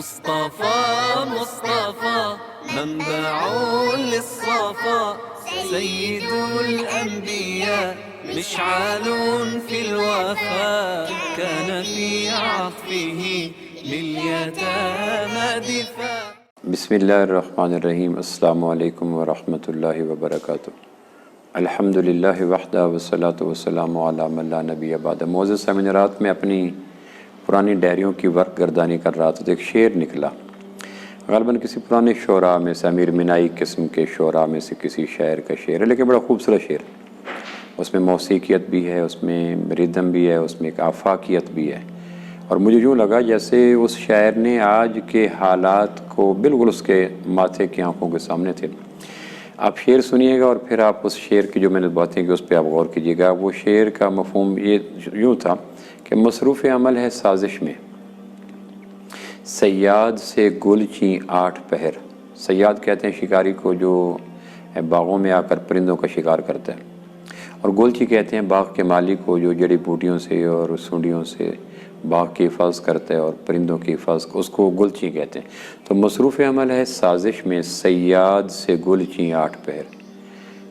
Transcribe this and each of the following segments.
مصطفى مصطفى منبع للصفا سيد الأنبياء مشعل في الوفا كان في عطفه لليتامى دفاع. بسم اللہ الرحمن الرحیم. السلام علیکم ورحمۃ اللہ وبرکاتہ. الحمدللہ وحدہ والصلاۃ والسلام علی من لا نبی بعد. معزز سامعین، میں اپنی پرانی ڈائریوں کی ورق گردانی کر رہا تھا تو ایک شعر نکلا، غالباً کسی پرانے شعراء میں سے، امیر منائی قسم کے شعراء میں سے کسی شاعر کا شعر ہے، لیکن بڑا خوبصورت شعر. اس میں موسیقیت بھی ہے، اس میں ردم بھی ہے، اس میں ایک آفاقیت بھی ہے. اور مجھے یوں لگا جیسے اس شاعر نے آج کے حالات کو بالکل اس کے ماتھے کی آنکھوں کے سامنے تھے. آپ شعر سنیے گا اور پھر آپ اس شعر کی جو میں نے باتیں کی اس پہ آپ غور کیجیے گا. وہ شعر کا مفہوم یہ یوں تھا کہ مصروف عمل ہے سازش میں، صیاد سے گل چیں 8 پہر. صیاد کہتے ہیں شکاری کو جو باغوں میں آ کر پرندوں کا شکار کرتا ہے، اور گلچی کہتے ہیں باغ کے مالک کو جو جڑی بوٹیوں سے اور سونڈیوں سے باغ کی حفاظت کرتا ہے اور پرندوں کی حفاظت، اس کو گلچی کہتے ہیں. تو مصروف عمل ہے سازش میں، صیاد سے گل چیں 8 پہر.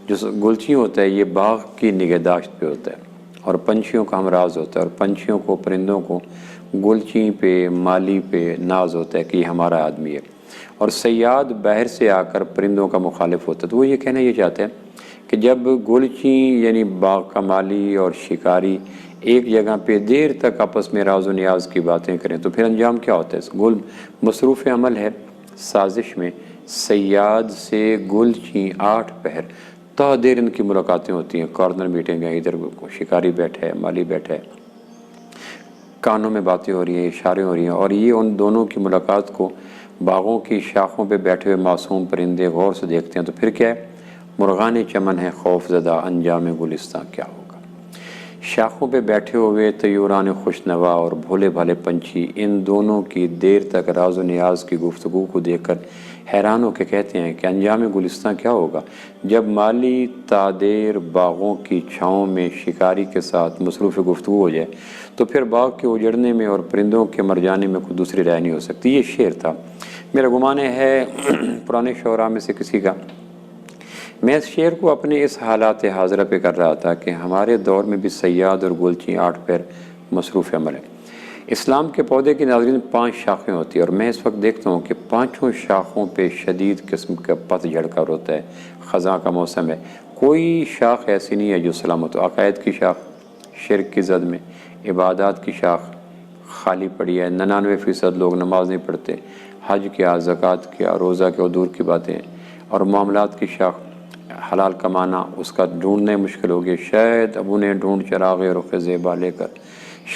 جو گلچی ہوتا ہے یہ باغ کی نگہداشت پہ ہوتا ہے اور پنچھیوں کا ہمراز ہوتا ہے، اور پنچھیوں کو، پرندوں کو گلچی پہ، مالی پہ ناز ہوتا ہے کہ یہ ہمارا آدمی ہے. اور صیاد باہر سے آ کر پرندوں کا مخالف ہوتا ہے. تو وہ یہ کہنا یہ چاہتے ہیں کہ جب گلچی یعنی باغ کا مالی اور شکاری ایک جگہ پہ دیر تک آپس میں راز و نیاز کی باتیں کریں تو پھر انجام کیا ہوتا ہے؟ گل مصروف عمل ہے سازش میں، صیاد سے گل چیں 8 پہر. تا دیر ان کی ملاقاتیں ہوتی ہیں، کارنر میٹنگ ہے، ادھر شکاری بیٹھا ہے، مالی بیٹھا ہے، کانوں میں باتیں ہو رہی ہیں، اشارے ہو رہی ہیں، اور یہ ان دونوں کی ملاقات کو باغوں کی شاخوں پہ بیٹھے ہوئے معصوم پرندے غور سے دیکھتے ہیں. تو پھر کیا ہے؟ مرغان چمن ہے خوف زدہ، انجام گلستاں کیا ہوگا. شاخوں پہ بیٹھے ہوئے طیوران خوش نوا اور بھولے بھالے پنچھی ان دونوں کی دیر تک راز و نیاز کی گفتگو کو دیکھ کر حیران ہو کے کہتے ہیں کہ انجام گلستاں کیا ہوگا جب مالی تادیر باغوں کی چھاؤں میں شکاری کے ساتھ مصروف گفتگو ہو جائے تو پھر باغ کے اجڑنے میں اور پرندوں کے مر جانے میں کوئی دوسری رائے نہیں ہو سکتی. یہ شعر تھا، میرا گمان ہے پرانے شعراء میں سے کسی کا. میں اس شعر کو اپنے اس حالات حاضرہ پہ کر رہا تھا کہ ہمارے دور میں بھی صیاد اور گلچیں 8 پیر مصروف عمل ہے. اسلام کے پودے کی ناظرین 5 شاخیں ہوتی ہیں، اور میں اس وقت دیکھتا ہوں کہ 5 شاخوں پہ شدید قسم کا پت جھڑ کر ہوتا ہے، خزاں کا موسم ہے. کوئی شاخ ایسی نہیں ہے جو سلامت ہو. عقائد کی شاخ شرک کی زد میں، عبادات کی شاخ خالی پڑی ہے، 99% لوگ نماز نہیں پڑھتے، حج کیا، زکوٰۃ کیا، روزہ کے دور کی باتیں. اور معاملات کی شاخ حلال کمانا اس کا ڈھونڈنے مشکل ہو گیا. شاید اب انہیں ڈھونڈ چراغ رخ زیبا لے کر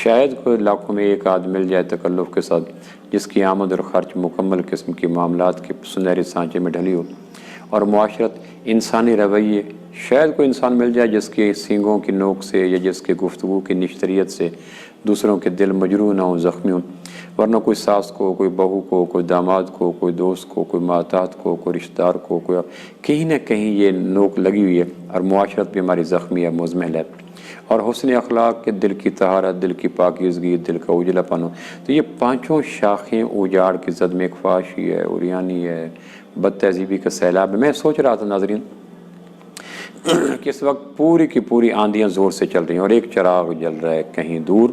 شاید کوئی لاکھوں میں ایک آدھ مل جائے تکلف کے ساتھ جس کی آمد اور خرچ مکمل قسم کی معاملات کے سنہرے سانچے میں ڈھلی ہو. اور معاشرت، انسانی رویے، شاید کوئی انسان مل جائے جس کے سینگوں کی نوک سے یا جس کے گفتگو کی نشتریت سے دوسروں کے دل مجروح نہ ہوں، زخمی ہوں. ورنہ کوئی ساس کو، کوئی بہو کو، کوئی داماد کو، کوئی دوست کو، کوئی ماتحت کو، کوئی رشتہ دار کو، کوئی کہیں نہ کہیں یہ نوک لگی ہوئی ہے. اور معاشرت بھی ہماری زخمی ہے، مزمحل ہے. اور حسن اخلاق کے دل کی طہارت، دل کی پاکیزگی، دل کا اجلا پن ہو. تو یہ 5 شاخیں اجاڑ کی زد میں ایک فحاشی ہے، عریانی ہے، بد تہذیبی کا سیلاب ہے. میں سوچ رہا تھا ناظرین کہ اس وقت پوری کی پوری آندیاں زور سے چل رہی ہیں اور ایک چراغ جل رہا ہے کہیں دور،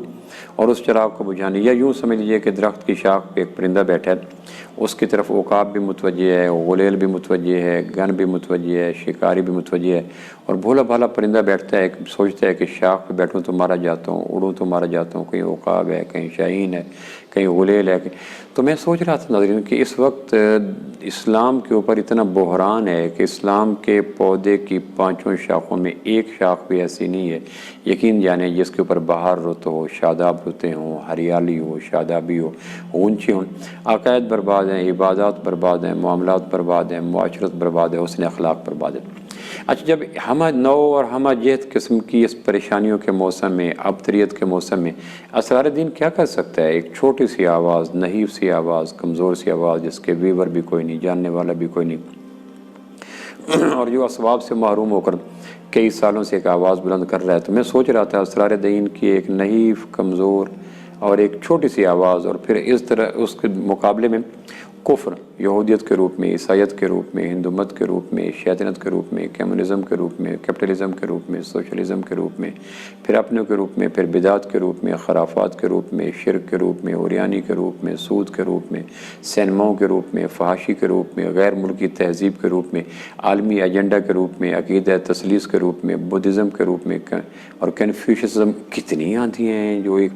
اور اس چراغ کو بجھانے، یا یوں سمجھ لیجیے کہ درخت کی شاخ پہ ایک پرندہ بیٹھا ہے، اس کی طرف عقاب بھی متوجہ ہے، غلیل بھی متوجہ ہے، گن بھی متوجہ ہے، شکاری بھی متوجہ ہے. اور بھولا بھالا پرندہ بیٹھتا ہے، سوچتا ہے کہ شاخ پہ بیٹھوں تو مارا جاتا ہوں، اڑوں تو مارا جاتا ہوں، کہیں عقاب ہے، کہیں شاہین ہے، کہیں غلیل ہے. تو میں سوچ رہا تھا ناظرین کہ اس وقت اسلام کے اوپر اتنا بحران ہے کہ اسلام کے پودے کی 5 شاخوں میں ایک شاخ بھی ایسی نہیں ہے، یقین جانے، جس کے اوپر بہار رت ہو، شاداب رتے ہوں، ہریالی ہو، شادابی ہو، اونچی ہوں. عقائد برباد ہیں، عبادات برباد ہیں، معاملات برباد ہیں، معاشرت برباد ہے، حسن اخلاق برباد ہے. اچھا، جب ہمہ نو اور ہمہ جہت قسم کی اس پریشانیوں کے موسم میں، ابتریت کے موسم میں اسرار دین کیا کر سکتا ہے؟ ایک چھوٹی سی آواز، نحیف سی آواز، کمزور سی آواز، جس کے ویور بھی کوئی نہیں، جاننے والا بھی کوئی نہیں، اور جو اسباب سے محروم ہو کر کئی سالوں سے ایک آواز بلند کر رہا ہے. تو میں سوچ رہا تھا اسرار دین کی ایک نحیف، کمزور اور ایک چھوٹی سی آواز، اور پھر اس طرح اس کے مقابلے میں کفر، یہودیت کے روپ میں، عیسائیت کے روپ میں، ہندو مت کے روپ میں، شیطنت کے روپ میں، کمیونزم کے روپ میں، کیپٹلزم کے روپ میں، سوشلزم کے روپ میں، پھر اپنوں کے روپ میں، پھر بدعت کے روپ میں، خرافات کے روپ میں، شرک کے روپ میں، اوریانی کے روپ میں، سود کے روپ میں، سینماؤں کے روپ میں، فحاشی کے روپ میں، غیر ملکی تہذیب کے روپ میں، عالمی ایجنڈا کے روپ میں، عقیدہ تثلیث کے روپ میں، بدھزم کے روپ میں، اور کنفیوشزم، کتنی آندھی ہیں جو ایک.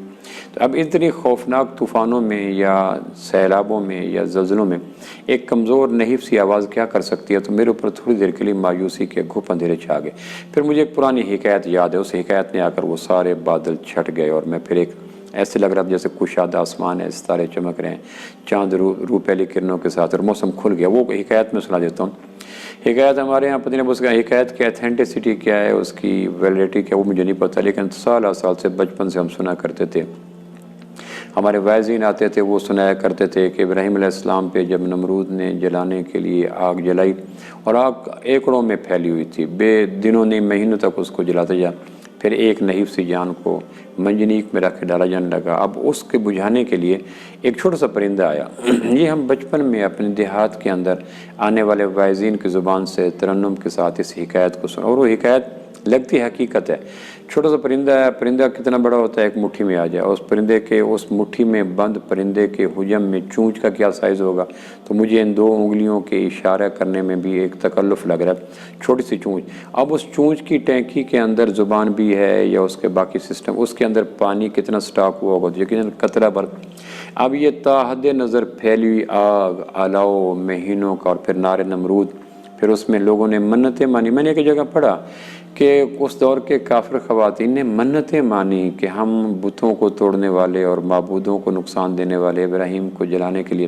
تو اب اتنی خوفناک طوفانوں میں یا سیلابوں میں یا زلزلوں میں ایک کمزور نحیف سی آواز کیا کر سکتی ہے؟ تو میرے اوپر تھوڑی دیر کے لیے مایوسی کے گھپ اندھیرے چھا گئے. پھر مجھے ایک پرانی حکایت یاد ہے، اس حکایت میں آ کر وہ سارے بادل چھٹ گئے اور میں پھر ایک ایسے لگ رہا جیسے کشادہ آسمان ہے، ستارے چمک رہے ہیں چاند روپیلی کرنوں کے ساتھ، اور موسم کھل گیا. وہ حکایت میں سنا دیتا ہوں. حکایت ہمارے یہاں پتہ نہیں اس کا حکایت کی ایتھینٹسٹی کیا ہے، اس کی ویلیڈیٹی کیا، وہ مجھے نہیں پتہ، لیکن سال سے بچپن سے ہم سنا کرتے تھے. ہمارے واعظین آتے تھے، وہ سنایا کرتے تھے کہ ابراہیم علیہ السلام پہ جب نمرود نے جلانے کے لیے آگ جلائی، اور آگ ایکڑوں میں پھیلی ہوئی تھی، بے دنوں نہیں مہینوں تک اس کو جلاتے جا، پھر ایک نحیف سی جان کو منجنیق میں رکھ کے ڈالا جانے لگا. اب اس کے بجھانے کے لیے ایک چھوٹا سا پرندہ آیا. یہ ہم بچپن میں اپنے دیہات کے اندر آنے والے واعظین کی زبان سے ترنم کے ساتھ اس حکایت کو سنا، اور وہ حکایت لگتی حقیقت ہے. چھوٹا سا پرندہ ہے، پرندہ کتنا بڑا ہوتا ہے، ایک مٹھی میں آ جائے، اس پرندے کے اس مٹھی میں بند پرندے کے حجم میں چونچ کا کیا سائز ہوگا. تو مجھے ان دو انگلیوں کے اشارہ کرنے میں بھی ایک تکلف لگ رہا ہے، چھوٹی سی چونچ. اب اس چونچ کی ٹینکی کے اندر زبان بھی ہے یا اس کے باقی سسٹم، اس کے اندر پانی کتنا سٹاک ہوا ہوگا، یقیناً قطرہ بھر. اب یہ تا حد نظر پھیلی ہوئی آگ، الاؤ مہینوں کا، اور پھر نار نمرود. پھر اس میں لوگوں نے منتیں مانی. میں نے ایک جگہ پڑھا کہ اس دور کے کافر خواتین نے منتیں مانی کہ ہم بتوں کو توڑنے والے اور معبودوں کو نقصان دینے والے ابراہیم کو جلانے کے لیے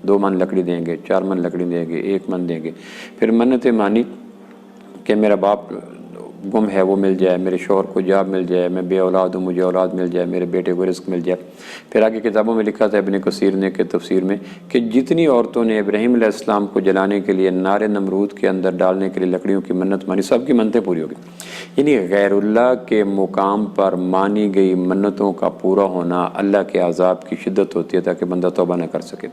2 من لکڑی دیں گے، 4 من لکڑی دیں گے، 1 من دیں گے. پھر منتیں مانی کہ میرا باپ گم ہے وہ مل جائے، میرے شوہر کو جاب مل جائے، میں بے اولاد ہوں مجھے اولاد مل جائے، میرے بیٹے کو رزق مل جائے. پھر آگے کتابوں میں لکھا تھا ابن کثیر نے کہ تفسیر میں کہ جتنی عورتوں نے ابراہیم علیہ السلام کو جلانے کے لیے نار نمرود کے اندر ڈالنے کے لیے لکڑیوں کی منت مانی، سب کی منتیں پوری ہو گئی. یعنی غیر اللہ کے مقام پر مانی گئی منتوں کا پورا ہونا اللہ کے عذاب کی شدت ہوتی ہے تاکہ بندہ توبہ نہ کر سکے.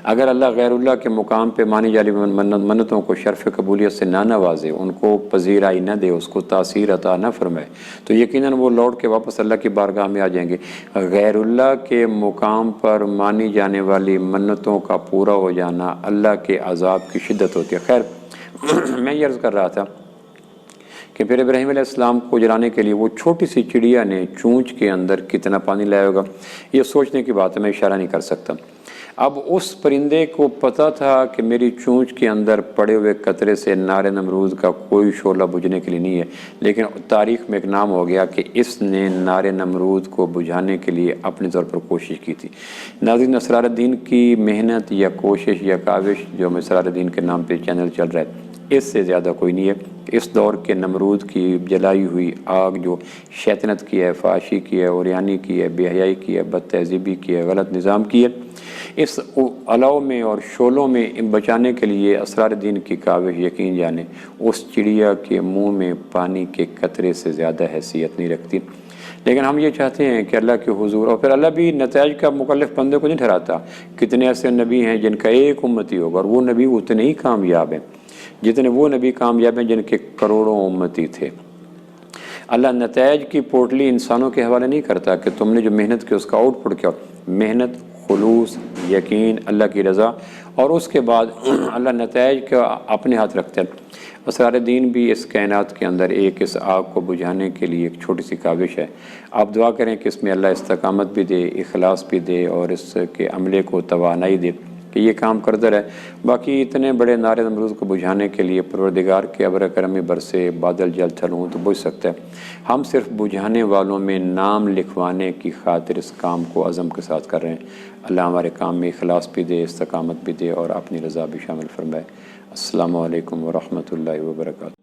اگر اللہ غیر اللہ کے مقام پہ مانی جانے منتوں کو شرف قبولیت سے نہ نوازے، ان کو پذیرائی نہ دے، اس کو تاثیر عطا نہ فرمائے، تو یقیناً وہ لوٹ کے واپس اللہ کی بارگاہ میں آ جائیں گے. غیر اللہ کے مقام پر مانی جانے والی منتوں کا پورا ہو جانا اللہ کے عذاب کی شدت ہوتی ہے. خیر، میں یہ عرض کر رہا تھا کہ پھر ابراہیم علیہ السلام کو جلانے کے لیے وہ چھوٹی سی چڑیا نے چونچ کے اندر کتنا پانی لایا ہوگا، یہ سوچنے کی بات ہے، میں اشارہ نہیں کر سکتا. اب اس پرندے کو پتہ تھا کہ میری چونچ کے اندر پڑے ہوئے قطرے سے نار نمرود کا کوئی شعلہ بجھنے کے لیے نہیں ہے، لیکن تاریخ میں ایک نام ہو گیا کہ اس نے نار نمرود کو بجھانے کے لیے اپنے طور پر کوشش کی تھی. ناظرین، اسرار الدین کی محنت یا کوشش یا کاوش جو اسرار الدین کے نام پہ چینل چل رہا ہے، اس سے زیادہ کوئی نہیں ہے. اس دور کے نمرود کی جلائی ہوئی آگ جو شیطنت کی ہے، فحاشی کی ہے، اوریانی کی ہے، بے حیائی کی ہے، بد تہذیبی کی ہے، غلط نظام کی ہے، اس الاؤ میں اور شعلوں میں بچانے کے لیے اسرار الدین کی کاوش یقین جانے اس چڑیا کے منہ میں پانی کے قطرے سے زیادہ حیثیت نہیں رکھتی. لیکن ہم یہ چاہتے ہیں کہ اللہ کے حضور، اور پھر اللہ بھی نتائج کا مکلف بندے کو نہیں ٹھہراتا. کتنے ایسے نبی ہیں جن کا ایک امتی ہوگا، اور وہ نبی اتنے ہی کامیاب ہیں جتنے وہ نبی کامیاب ہیں جن کے کروڑوں امتی تھے. اللہ نتائج کی پورٹلی انسانوں کے حوالے نہیں کرتا کہ تم نے جو محنت کی اس کا آؤٹ پٹ کیا. محنت، خلوص، یقین، اللہ کی رضا، اور اس کے بعد اللہ نتائج کا اپنے ہاتھ رکھتے ہیں. اسرار الدین بھی اس کائنات کے اندر ایک اس آگ کو بجھانے کے لیے ایک چھوٹی سی کاوش ہے. آپ دعا کریں کہ اس میں اللہ استقامت بھی دے، اخلاص بھی دے، اور اس کے عملے کو توانائی دے کہ یہ کام کرتا رہے. باقی اتنے بڑے نار نمرود کو بجھانے کے لیے پروردگار کے ابر کرم برسے، بادل جل تھل ہوں تو بجھ سکتا ہے. ہم صرف بجھانے والوں میں نام لکھوانے کی خاطر اس کام کو عزم کے ساتھ کر رہے ہیں. اللہ ہمارے کام میں اخلاص بھی دے، استقامت بھی دے، اور اپنی رضا بھی شامل فرمائے. السلام علیکم ورحمۃ اللہ وبرکاتہ.